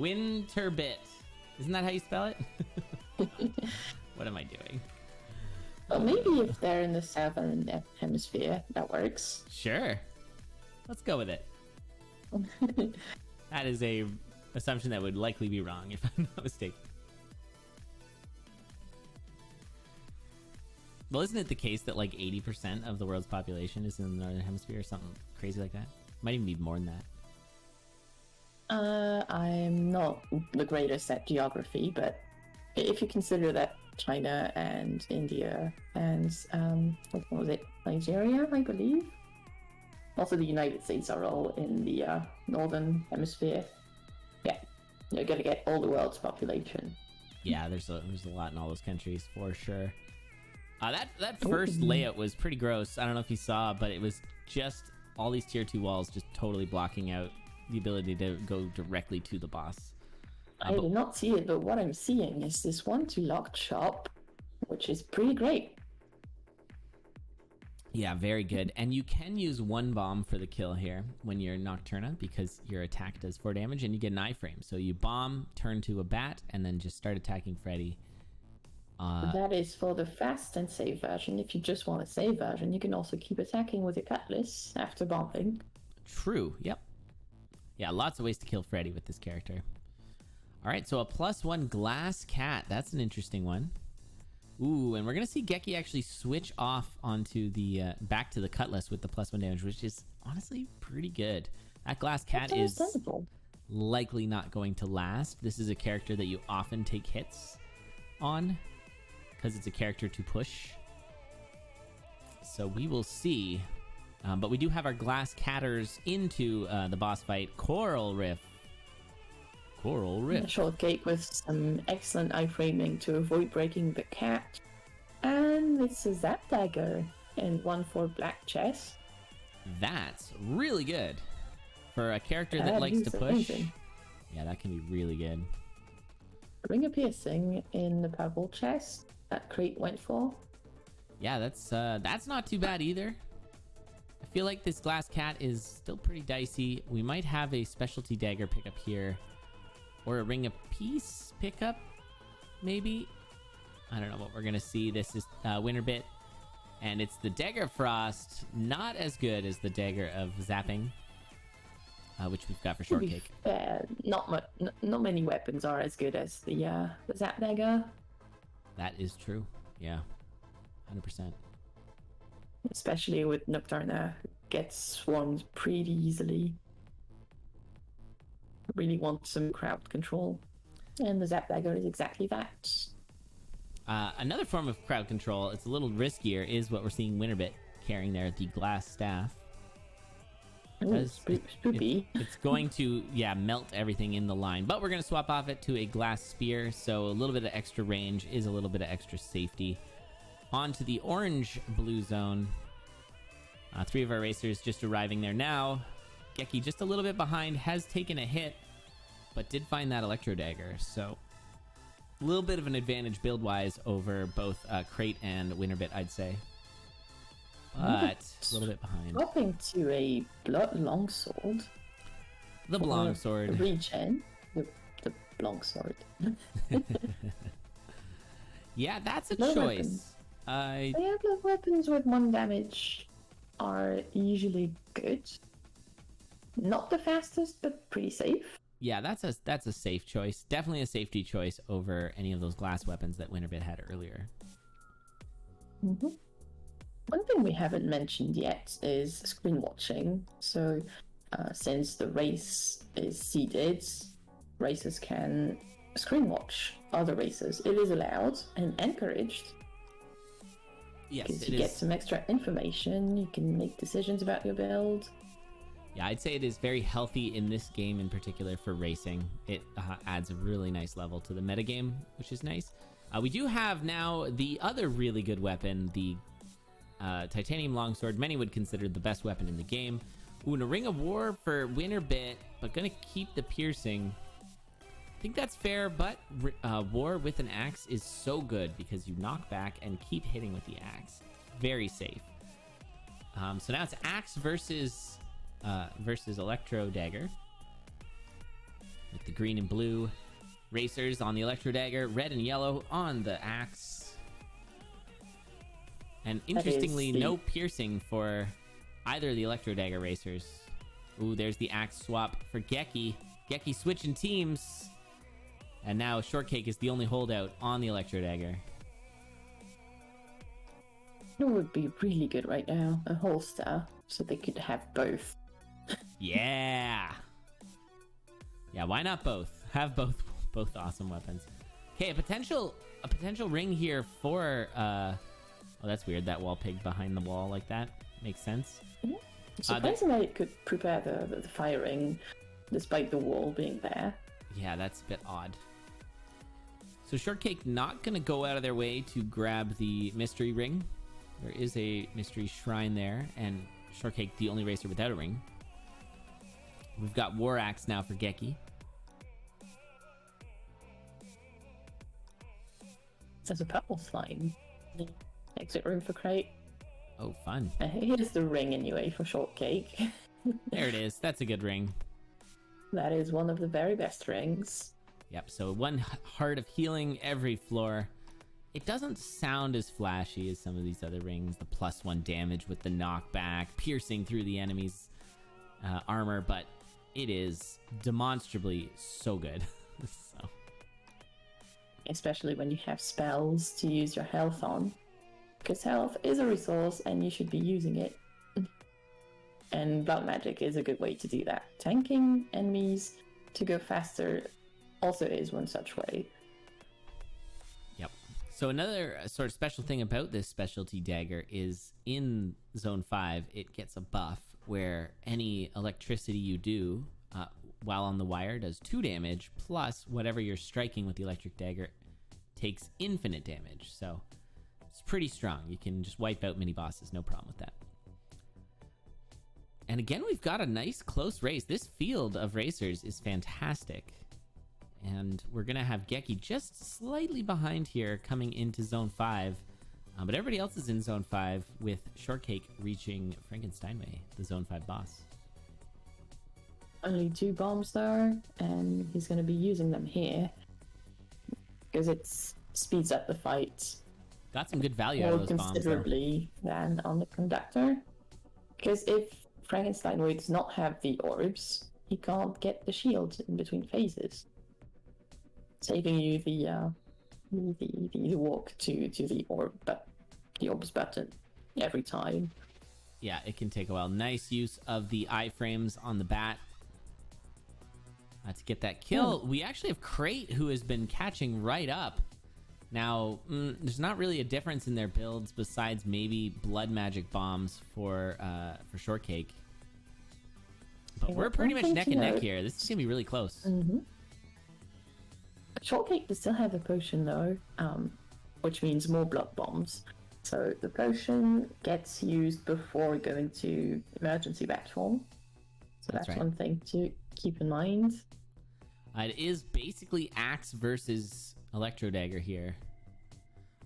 WinnerBit. Isn't that how you spell it? What am I doing? Well, maybe if they're in the southern hemisphere, that works. Sure. Let's go with it. That is a assumption that would likely be wrong if I'm not mistaken. Well, isn't it the case that like 80% of the world's population is in the northern hemisphere or something crazy like that? Might even be more than that. I'm not the greatest at geography, but if you consider that China and India and what was it, Nigeria, I believe, also the United States are all in the northern hemisphere. Yeah, you're gonna get all the world's population. Yeah, there's a lot in all those countries for sure. That first layout was pretty gross. I don't know if you saw, but it was just all these tier 2 walls just totally blocking out the ability to go directly to the boss. I did not see it, but what I'm seeing is this 1-2 locked shop, which is pretty great. Yeah, very good. And you can use one bomb for the kill here when you're Nocturna, because your attack does 4 damage and you get an iframe. So you bomb, turn to a bat, and then just start attacking Freddy. That is for the fast and save version. If you just want a save version, you can also keep attacking with your cutlass after bombing. True, yep. Yeah, lots of ways to kill Freddy with this character. All right, so a +1 glass cat. That's an interesting one. Ooh, and we're going to see Geki actually switch off onto the back to the cutlass with the +1 damage, which is honestly pretty good. That glass cat is likely not going to last. This is a character that you often take hits on because it's a character to push. So we will see. But we do have our glass catters into the boss fight. Coral Rift. Shortcake with some excellent iframing to avoid breaking the cat. And it's a Zap Dagger and 1 for black chest. That's really good. For a character that likes to push. Amazing. Yeah, that can be really good. Ring of Piercing in the purple chest that Crate went for. Yeah, that's not too bad either. I feel like this glass cat is still pretty dicey. We might have a specialty dagger pickup here. Or a Ring of Peace pickup, maybe? I don't know what we're going to see. This is WinnerBit. And it's the Dagger Frost. Not as good as the Dagger of Zapping, which we've got for Shortcake. Not many weapons are as good as the Zap Dagger. That is true. Yeah, 100%. Especially with Nocturna, who gets swarmed pretty easily. Really want some crowd control, and the Zap Dagger is exactly that. Another form of crowd control, it's a little riskier, is what we're seeing WinnerBit carrying there, the glass staff. Ooh, spoopy. It's going to, melt everything in the line, but we're going to swap off it to a glass spear, so a little bit of extra range is a little bit of extra safety. On to the orange-blue zone. 3 of our racers just arriving there now. Geki just a little bit behind, has taken a hit, but did find that Electro Dagger. So a little bit of an advantage build-wise over both Crate and WinnerBit, I'd say. But a little bit behind. Swapping to a Blood Longsword. The Longsword. Regen. The Longsword. Yeah, that's a blood choice. Yeah, blood weapons with 1 damage are usually good. Not the fastest, but pretty safe. Yeah, that's a safe choice. Definitely a safety choice over any of those glass weapons that WinnerBit had earlier. Mm-hmm. One thing we haven't mentioned yet is screen watching. So, since the race is seeded, racers can screen watch other racers. It is allowed and encouraged. Yes, because you get some extra information. You can make decisions about your build. Yeah, I'd say it is very healthy in this game in particular for racing. It adds a really nice level to the metagame, which is nice. We do have now the other really good weapon, the Titanium Longsword. Many would consider the best weapon in the game. Ooh, and a Ring of War for WinnerBit, but gonna keep the piercing. I think that's fair, but War with an axe is so good because you knock back and keep hitting with the axe. Very safe. So now it's axe versus Electro Dagger. with the green and blue racers on the Electro Dagger, red and yellow on the axe. And interestingly, no piercing for either of the Electro Dagger racers. Ooh, there's the axe swap for Geki. Geki switching teams. And now Shortcake is the only holdout on the Electro Dagger. It would be really good right now, a holster, so they could have both. Yeah. Yeah, why not both? Have both awesome weapons. Okay, a potential ring here for oh, that's weird, that wall pig behind the wall like that. Makes sense. Mm-hmm. Surprisingly, it could prepare the firing despite the wall being there. Yeah, that's a bit odd. So Shortcake not gonna go out of their way to grab the mystery ring. There is a mystery shrine there, and Shortcake the only racer without a ring. We've got War Axe now for Geki. There's a purple slime. Exit room for Crate. Oh, fun. Here's the ring anyway for Shortcake. There it is. That's a good ring. That is one of the very best rings. Yep, so 1 heart of healing every floor. It doesn't sound as flashy as some of these other rings. The +1 damage with the knockback, piercing through the enemy's armor, but it is demonstrably so good. So. Especially when you have spells to use your health on. Because health is a resource and you should be using it. And blood magic is a good way to do that. Tanking enemies to go faster also is one such way. Yep. So another sort of special thing about this specialty dagger is in Zone 5, it gets a buff where any electricity you do while on the wire does 2 damage, plus whatever you're striking with the electric dagger takes infinite damage. So it's pretty strong. You can just wipe out mini bosses, no problem with that. And again, we've got a nice close race. This field of racers is fantastic. And we're going to have Geki just slightly behind here coming into Zone 5. But everybody else is in Zone 5 with Shortcake reaching Frankenstein Way, the Zone 5 boss. Only 2 bombs though, and he's going to be using them here. Because it speeds up the fight. Got some good value out of those bombs, though. Considerably than on the conductor. Because if Frankenstein Way does not have the orbs, he can't get the shield in between phases. Saving you the walk to the orb, but the orbs button every time. Yeah, it can take a while. Nice use of the iframes on the bat to get that kill. We actually have Crate, who has been catching right up. Now, there's not really a difference in their builds besides maybe blood magic bombs for Shortcake. But we're pretty much neck and neck here. This is gonna be really close. Mm-hmm. Shortcake does still have a potion though, which means more blood bombs. So the potion gets used before going to emergency bat form. So that's right. One thing to keep in mind. It is basically Axe versus Electro Dagger here.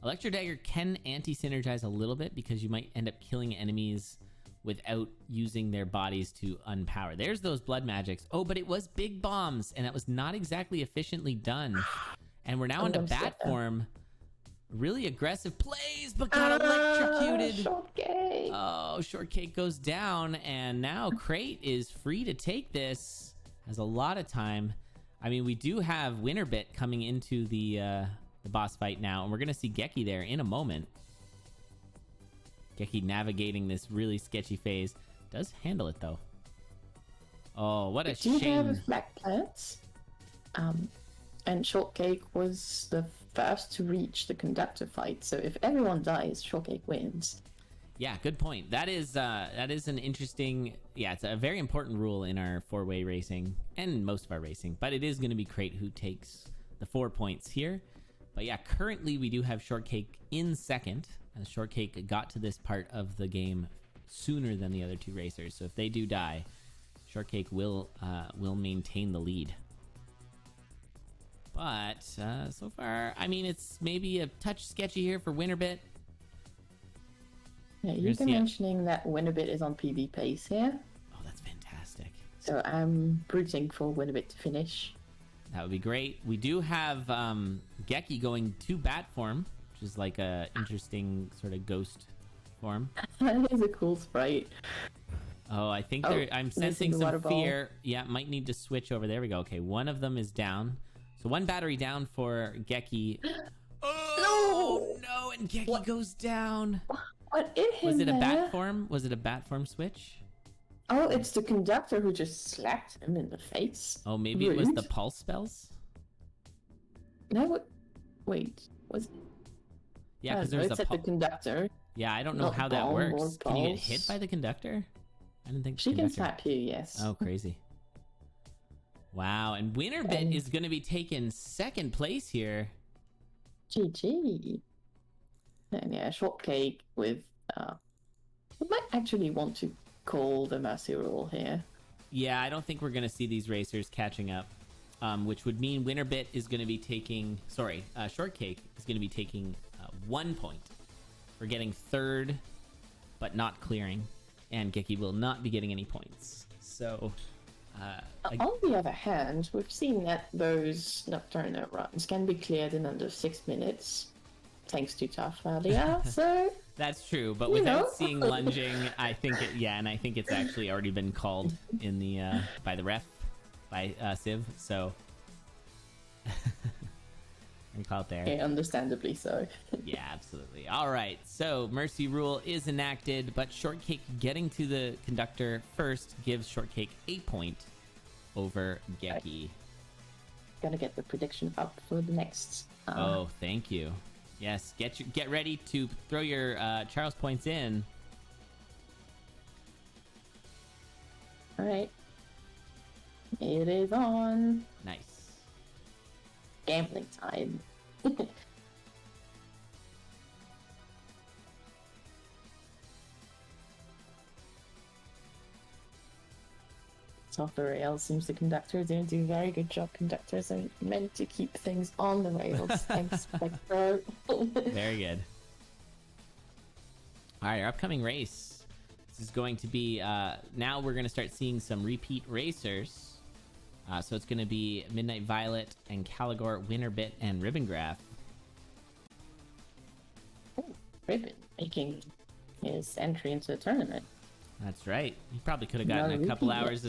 Electro Dagger can anti-synergize a little bit because you might end up killing enemies without using their bodies to unpower. There's those blood magics. Oh, but it was big bombs, and that was not exactly efficiently done. And we're now into bat form. Really aggressive plays, but got electrocuted. Shortcake. Oh, Shortcake goes down, and now Crate is free to take this. Has a lot of time. I mean, we do have WinnerBit coming into the boss fight now, and we're going to see Geki there in a moment. Geki navigating this really sketchy phase. Does handle it, though. Oh, what a shame. Do you have black plants? And Shortcake was the first to reach the conductor fight, so if everyone dies, Shortcake wins. Yeah, good point. That is an interesting... Yeah, it's a very important rule in our 4-way racing, and most of our racing, but it is going to be Crate who takes the 4 points here. But yeah, currently we do have Shortcake in second. Shortcake got to this part of the game sooner than the other 2 racers, so if they do die, Shortcake will maintain the lead. But so far, I mean, it's maybe a touch sketchy here for WinnerBit. Yeah, you've been mentioning that WinnerBit is on PB pace here. Oh, that's fantastic. So I'm rooting for WinnerBit to finish. That would be great. We do have Geki going to bat form, which is like a interesting sort of ghost form. That is a cool sprite. Oh, I think I'm missing sensing the some water ball. fear. Yeah, might need to switch over. There we go. Okay, one of them is down. So one battery down for Geki. Oh no! And Geki goes down. What in him? Was it a there? bat form? Was it a bat form switch? Oh, it's the conductor who just slapped him in the face. Oh, maybe it was the pulse spells. No, wait, was it? Yeah, because there's it's at the conductor. Yeah, I don't know Not how that bomb or works. Can you get pulse. hit by the conductor? I didn't think She can conductor. slap you, yes. Oh, crazy. Wow, and WinnerBit is going to be taking second place here. GG. And yeah, Shortcake with we might actually want to call the Mercy Rule here. Yeah, I don't think we're going to see these racers catching up, which would mean WinnerBit is going to be taking... Sorry, Shortcake is going to be taking 1 point for getting third, but not clearing. And Geki will not be getting any points. So... On the other hand, we've seen that those Nocturno runs can be cleared in under 6 minutes, thanks to Tough earlier, so... That's true, but You without know. seeing lunging, I think and I think it's actually already been called in the by the ref, by Civ, so we call it there. Yeah, understandably so. Yeah, absolutely. All right, so Mercy Rule is enacted, but Shortcake getting to the conductor first gives Shortcake a point over Geki. Gotta get the prediction up for the next... Oh, thank you. Yes, get ready to throw your Charles points in. Alright. It is on. Nice. Gambling time. Off the rails. Seems the conductor didn't do a very good job. Conductors are meant to keep things on the rails. Thanks, Spectro. Very good. All right, our upcoming race. This is going to be, now we're going to start seeing some repeat racers. So it's going to be Midnight Violet and Caligor, WinnerBit, and Ribbongraph. Ribbon making his entry into the tournament. That's right. He probably could have gotten Another a couple repeat, hours